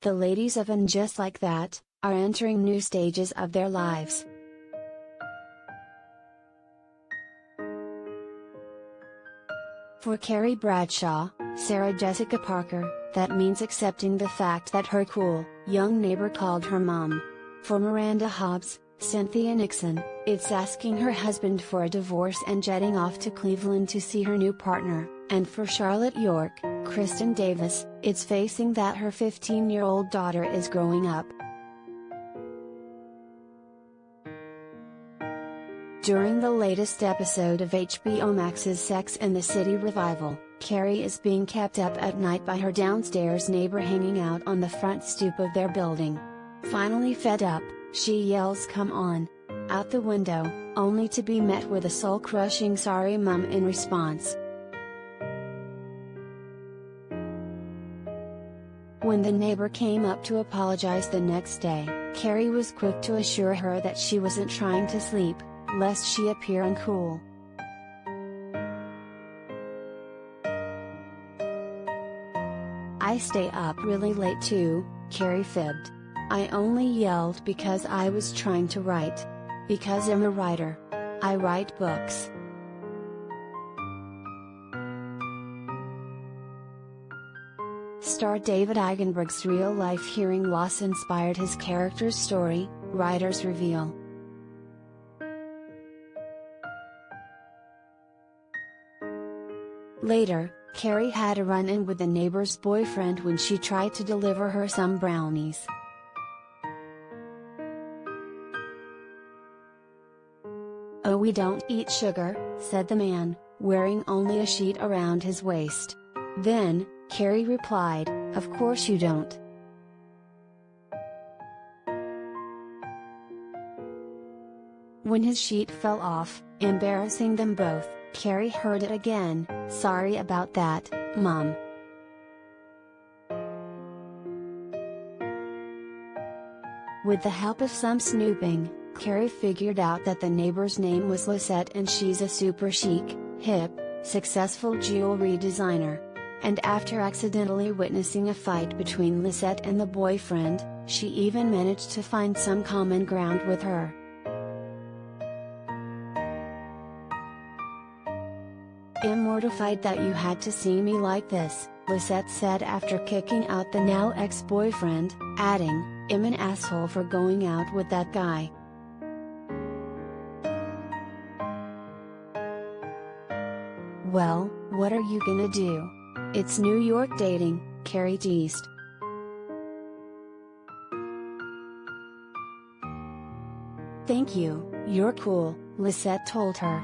the ladies of And Just Like That are entering new stages of their lives. For Carrie Bradshaw, Sarah Jessica Parker, that means accepting the fact that her cool, young neighbor called her mom. For Miranda Hobbes, Cynthia Nixon, it's asking her husband for a divorce and jetting off to Cleveland to see her new partner. And for Charlotte York, Kristin Davis, it's facing that her 15-year-old daughter is growing up. During the latest episode of HBO Max's Sex and the City Revival, Carrie is being kept up at night by her downstairs neighbor hanging out on the front stoop of their building. Finally fed up, she yells "Come on!" out the window, only to be met with a soul-crushing "Sorry Mum" in response. When the neighbor came up to apologize the next day, Carrie was quick to assure her that she wasn't trying to sleep, lest she appear uncool. "I stay up really late too," Carrie fibbed. "I only yelled because I was trying to write. Because I'm a writer. I write books." Star David Eigenberg's real-life hearing loss inspired his character's story, writers reveal. Later, Carrie had a run-in with a neighbor's boyfriend when she tried to deliver her some brownies. "Oh, we don't eat sugar," said the man, wearing only a sheet around his waist. Then, Carrie replied, "Of course you don't." When his sheet fell off, embarrassing them both, Carrie heard it again, "Sorry about that, Mom." With the help of some snooping, Carrie figured out that the neighbor's name was Lisette and she's a super chic, hip, successful jewelry designer. And after accidentally witnessing a fight between Lisette and the boyfriend, she even managed to find some common ground with her. "I'm mortified that you had to see me like this," Lisette said after kicking out the now ex-boyfriend, adding, "I'm an asshole for going out with that guy." "Well, what are you gonna do? It's New York dating," Carrie teased. "Thank you, you're cool," Lisette told her.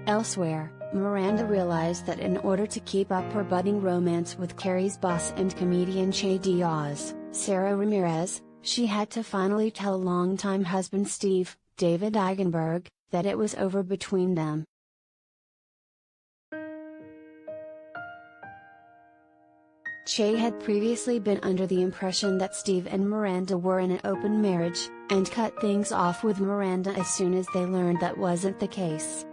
Elsewhere, Miranda realized that in order to keep up her budding romance with Carrie's boss and comedian Che Diaz, Sarah Ramirez, she had to finally tell longtime husband Steve, David Eigenberg, that it was over between them. Che had previously been under the impression that Steve and Miranda were in an open marriage, and cut things off with Miranda as soon as they learned that wasn't the case.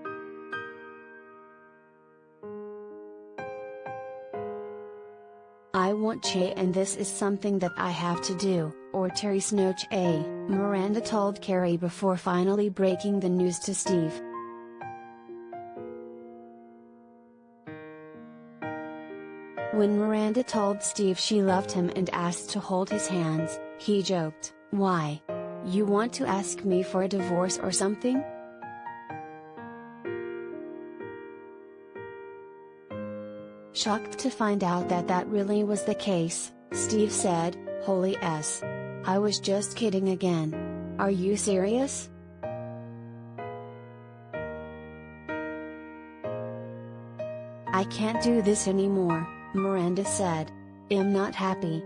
"I want Che and this is something that I have to do, or Terry's no Che," Miranda told Carrie before finally breaking the news to Steve. When Miranda told Steve she loved him and asked to hold his hands, he joked, "Why? You want to ask me for a divorce or something?" Shocked to find out that that really was the case, Steve said, "Holy s. I was just kidding again. Are you serious?" "I can't do this anymore," Miranda said. "I'm not happy."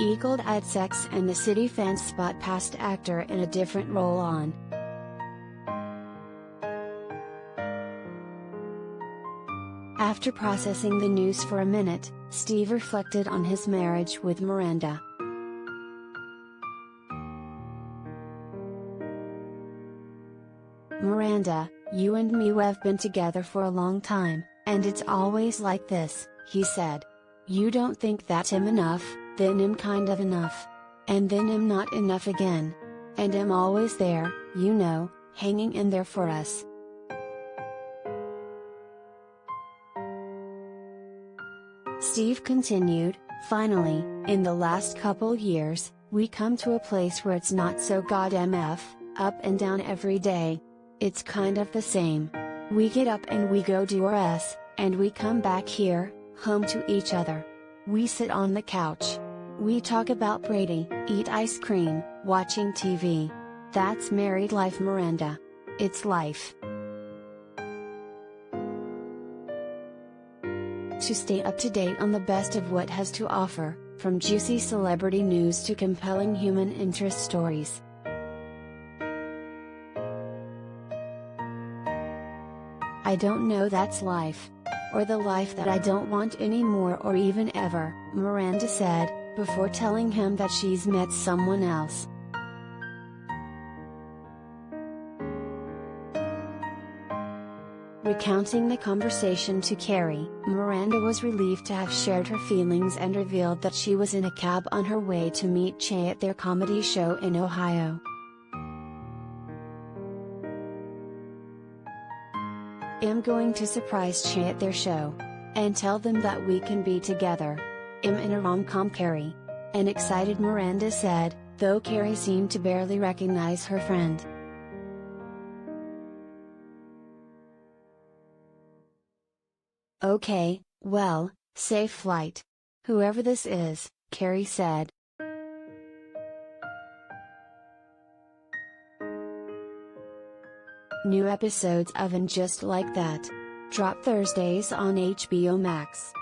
Eagle-eyed Sex and the City fans spot past actor in a different role on After processing the news for a minute, Steve reflected on his marriage with Miranda. "Miranda, you and me we've been together for a long time, and it's always like this," he said. "You don't think that I'm enough, then I'm kind of enough. And then I'm not enough again. And I'm always there, you know, hanging in there for us." Steve continued, "Finally, in the last couple years, we come to a place where it's not so goddamn up and down every day. It's kind of the same. We get up and we go do our and we come back here, home to each other. We sit on the couch. We talk about Brady, eat ice cream, watching TV. That's married life, Miranda. It's life." To stay up to date on the best of what has to offer, from juicy celebrity news to compelling human interest stories. "I don't know that's life. Or the life that I don't want anymore or even ever," Miranda said, before telling him that she's met someone else. Recounting the conversation to Carrie, Miranda was relieved to have shared her feelings and revealed that she was in a cab on her way to meet Che at their comedy show in Ohio. "I'm going to surprise Che at their show. And tell them that we can be together. I'm in a rom-com, Carrie." An excited Miranda said, though Carrie seemed to barely recognize her friend. "Okay, well, safe flight. Whoever this is," Carrie said. New episodes of And Just Like That drop Thursdays on HBO Max.